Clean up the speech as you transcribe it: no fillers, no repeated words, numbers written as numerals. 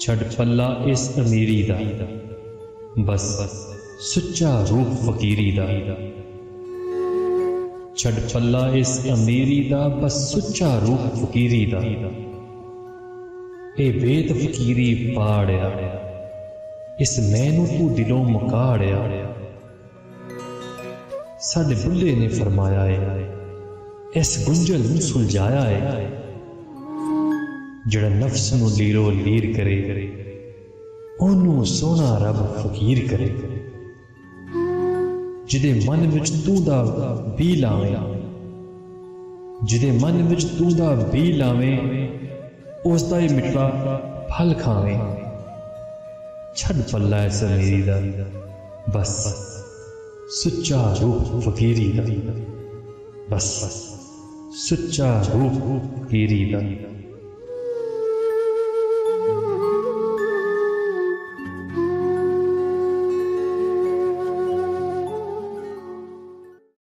छड़ पल्ला इस अमीरी दा, बस सुच्चा रूप फकीरी दा। छड़ पल्ला इस अमीरी दा, बस सुच्चा रूप फकीरी दा। ए बेद फकीरी पाड़िया, इस मैनू तू दिलों मुकाड़िया। साडे बुल्ले ने फरमाया है, इस गुंजल नूं सुलझाया है। जड़ा नफ्स नूं लीरो लीर करे, ओनू सोना रब फकीर करे। जिदे मन विच तू दा बी लावे, जिदे मन विच तू दा बी लावे, उसदा ही मिठड़ा फल खावे। छड़ पल्ला इस अमीरी दा, बस सुच्चा रूप फकीरी दा, बस सुच्चा रूप फकीरी दा।